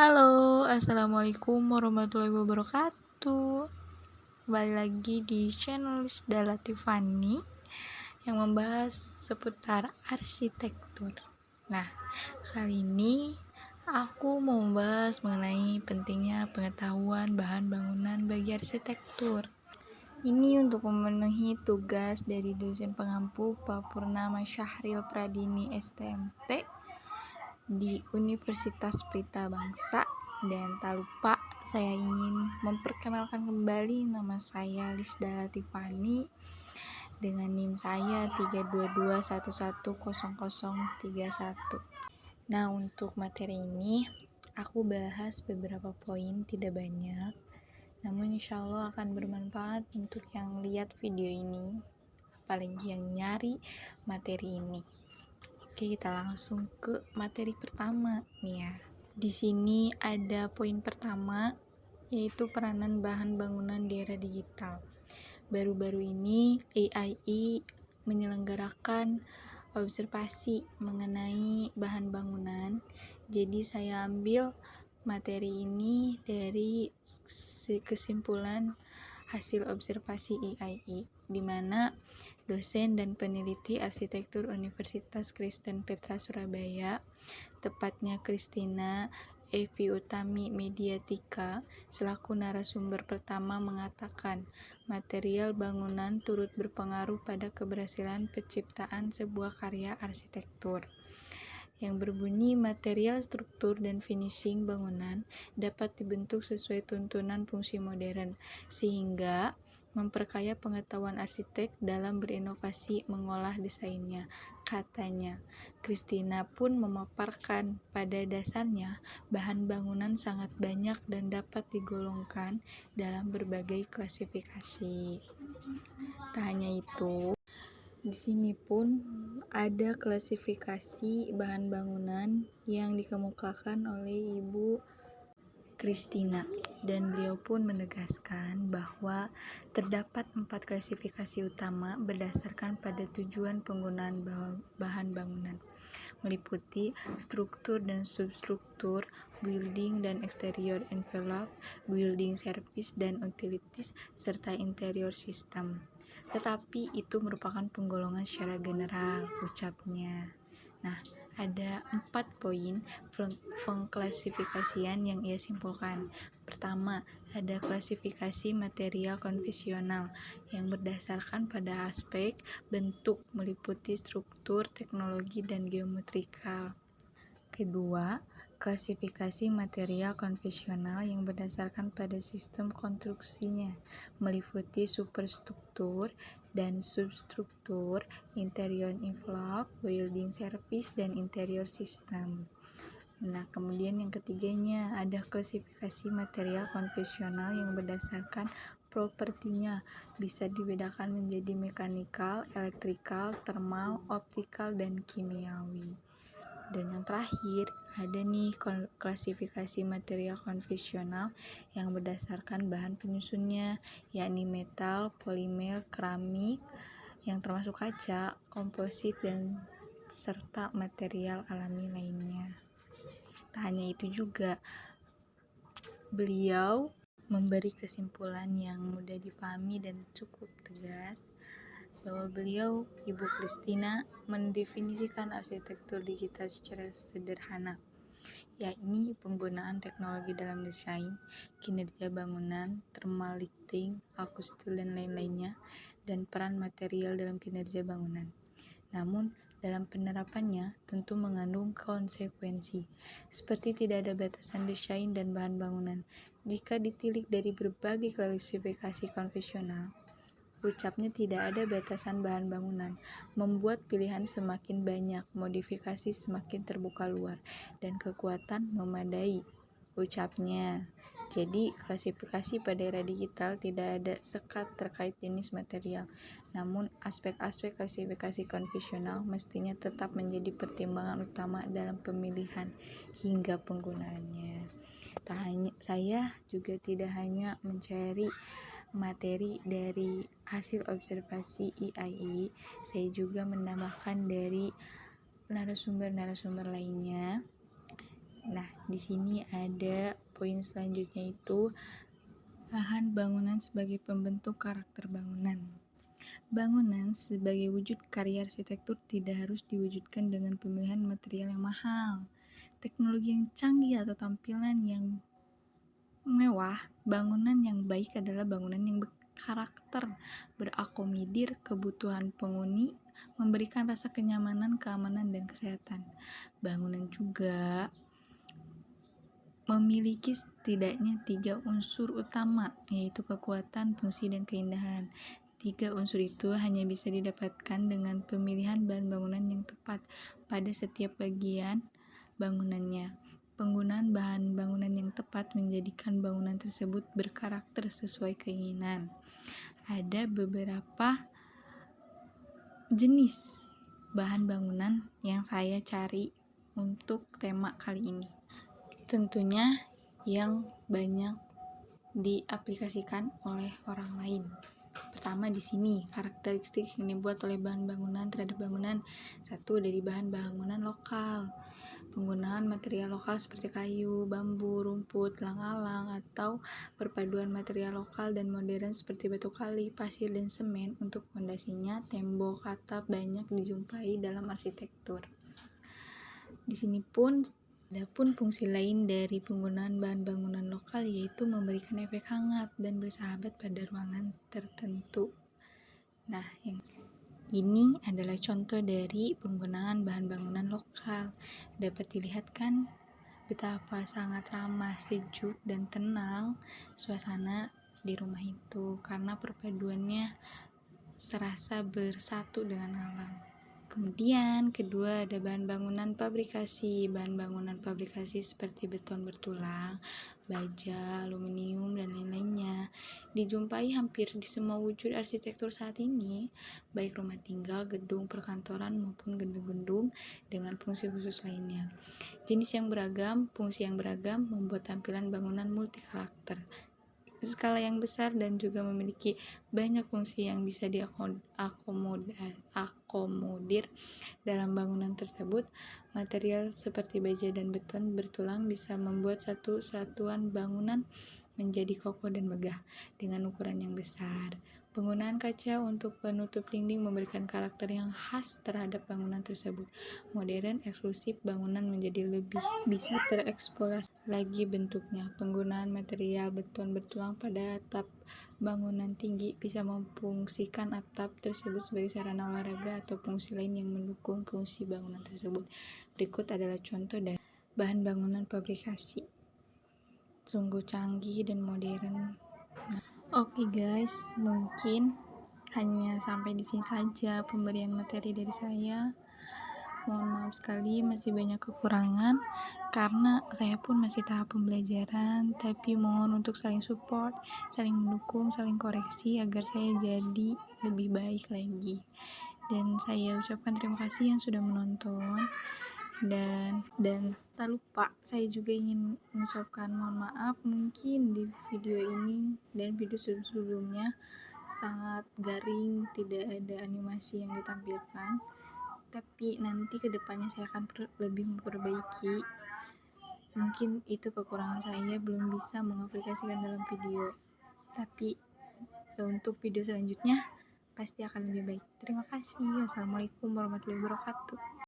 Halo, assalamualaikum warahmatullahi wabarakatuh. Kembali lagi di channel Lisda Latifani yang membahas seputar arsitektur. Nah, kali ini aku mau membahas mengenai pentingnya pengetahuan bahan bangunan bagi arsitektur. Ini untuk memenuhi tugas dari dosen pengampu Pak Purnama Syahril Pradini STMT di Universitas Pelita Bangsa. Dan tak lupa saya ingin memperkenalkan kembali nama saya Lisda Latifani dengan NIM saya 322110031. Nah, untuk materi ini aku bahas beberapa poin, tidak banyak, namun insya Allah akan bermanfaat untuk yang lihat video ini, apalagi yang nyari materi ini. Oke, kita langsung ke materi pertama nih ya. Di sini ada poin pertama, yaitu peranan bahan bangunan di era digital. Baru-baru ini AII menyelenggarakan observasi mengenai bahan bangunan. Jadi saya ambil materi ini dari kesimpulan hasil observasi AII, di mana dosen dan peneliti arsitektur Universitas Kristen Petra Surabaya, tepatnya Kristina Evi Utami Mediatika, selaku narasumber pertama mengatakan material bangunan turut berpengaruh pada keberhasilan penciptaan sebuah karya arsitektur, yang berbunyi material, struktur, dan finishing bangunan dapat dibentuk sesuai tuntunan fungsi modern, sehingga memperkaya pengetahuan arsitek dalam berinovasi mengolah desainnya. Katanya, Kristina pun memaparkan pada dasarnya bahan bangunan sangat banyak dan dapat digolongkan dalam berbagai klasifikasi. Tak hanya itu, di sini pun ada klasifikasi bahan bangunan yang dikemukakan oleh Ibu Kristina, dan beliau pun menegaskan bahwa terdapat 4 klasifikasi utama berdasarkan pada tujuan penggunaan bahan bangunan, meliputi struktur dan substruktur, building dan exterior envelope, building service dan utilities, serta interior system. Tetapi itu merupakan penggolongan secara general, ucapnya. Nah, ada 4 poin pengklasifikasian yang ia simpulkan. Pertama, ada klasifikasi material konvensional yang berdasarkan pada aspek bentuk, meliputi struktur, teknologi, dan geometrikal. Kedua, klasifikasi material konvensional yang berdasarkan pada sistem konstruksinya, meliputi superstruktur dan substruktur, interior envelope, building service, dan interior system. Nah, kemudian yang ketiganya ada klasifikasi material konvensional yang berdasarkan propertinya, bisa dibedakan menjadi mekanikal, elektrikal, thermal, optikal, dan kimiawi. Dan yang terakhir ada nih klasifikasi material konvensional yang berdasarkan bahan penyusunnya, yakni metal, polimer, keramik yang termasuk kaca, komposit, dan serta material alami lainnya. Tak hanya itu juga, beliau memberi kesimpulan yang mudah dipahami dan cukup tegas bahwa beliau, Ibu Kristina, mendefinisikan arsitektur digital secara sederhana, yakni penggunaan teknologi dalam desain, kinerja bangunan, thermal lighting, akustik, dan lain-lainnya, dan peran material dalam kinerja bangunan. Namun, dalam penerapannya tentu mengandung konsekuensi, seperti tidak ada batasan desain dan bahan bangunan. Jika ditilik dari berbagai klasifikasi konvensional, ucapnya tidak ada batasan bahan bangunan, membuat pilihan semakin banyak, modifikasi semakin terbuka luar, dan kekuatan memadai, ucapnya. Jadi, klasifikasi pada era digital tidak ada sekat terkait jenis material, namun aspek-aspek klasifikasi konvensional mestinya tetap menjadi pertimbangan utama dalam pemilihan hingga penggunaannya. Saya juga tidak hanya mencari materi dari hasil observasi IAI, saya juga menambahkan dari narasumber-narasumber lainnya, Nah, di sini ada poin selanjutnya, itu bahan bangunan sebagai pembentuk karakter bangunan. Bangunan sebagai wujud karya arsitektur tidak harus diwujudkan dengan pemilihan material yang mahal, teknologi yang canggih, atau tampilan yang mewah. Bangunan yang baik adalah bangunan yang berkarakter, berakomodir kebutuhan penghuni, memberikan rasa kenyamanan, keamanan, dan kesehatan. Bangunan juga memiliki setidaknya 3 unsur utama, yaitu kekuatan, fungsi, dan keindahan. 3 unsur itu hanya bisa didapatkan dengan pemilihan bahan bangunan yang tepat pada setiap bagian bangunannya. Penggunaan bahan bangunan yang tepat menjadikan bangunan tersebut berkarakter sesuai keinginan. Ada beberapa jenis bahan bangunan yang saya cari untuk tema kali ini. Tentunya yang banyak diaplikasikan oleh orang lain. Pertama, di sini karakteristik yang dibuat oleh bahan bangunan terhadap bangunan. 1. Dari bahan bangunan lokal. Penggunaan material lokal seperti kayu, bambu, rumput, alang-alang, atau perpaduan material lokal dan modern seperti batu kali, pasir, dan semen untuk fondasinya. Tembok, atap banyak dijumpai dalam arsitektur. Di sini pun ada pun fungsi lain dari penggunaan bahan bangunan lokal, yaitu memberikan efek hangat dan bersahabat pada ruangan tertentu. Nah, yang ini adalah contoh dari penggunaan bahan bangunan lokal. Dapat dilihat kan betapa sangat ramah, sejuk, dan tenang suasana di rumah itu, karena perpaduannya serasa bersatu dengan alam. Kemudian kedua, ada bahan bangunan pabrikasi. Bahan bangunan pabrikasi seperti beton bertulang, baja, aluminium, dan lain-lainnya dijumpai hampir di semua wujud arsitektur saat ini, baik rumah tinggal, gedung perkantoran, maupun gedung-gedung dengan fungsi khusus lainnya. Jenis yang beragam, fungsi yang beragam membuat tampilan bangunan multi karakter, skala yang besar, dan juga memiliki banyak fungsi yang bisa diakomodir dalam bangunan tersebut. Material seperti baja dan beton bertulang bisa membuat satu satuan bangunan menjadi kokoh dan megah dengan ukuran yang besar. Penggunaan kaca untuk penutup dinding memberikan karakter yang khas terhadap bangunan tersebut. Modern, eksklusif, bangunan menjadi lebih bisa tereksplorasi lagi bentuknya. Penggunaan material beton bertulang pada atap bangunan tinggi bisa memfungsikan atap tersebut sebagai sarana olahraga atau fungsi lain yang mendukung fungsi bangunan tersebut. Berikut adalah contoh dari bahan bangunan pabrikasi. Sungguh canggih dan modern. Oke guys, mungkin hanya sampai di sini saja pemberian materi dari saya. Mohon maaf sekali masih banyak kekurangan karena saya pun masih tahap pembelajaran, tapi mohon untuk saling support, saling mendukung, saling koreksi agar saya jadi lebih baik lagi. Dan saya ucapkan terima kasih yang sudah menonton. Dan tak lupa saya juga ingin mengucapkan mohon maaf mungkin di video ini dan video sebelumnya sangat garing, tidak ada animasi yang ditampilkan, tapi nanti kedepannya saya akan lebih memperbaiki. Mungkin itu kekurangan saya, belum bisa mengaplikasikan dalam video, tapi untuk video selanjutnya pasti akan lebih baik. Terima kasih. Wassalamualaikum warahmatullahi wabarakatuh.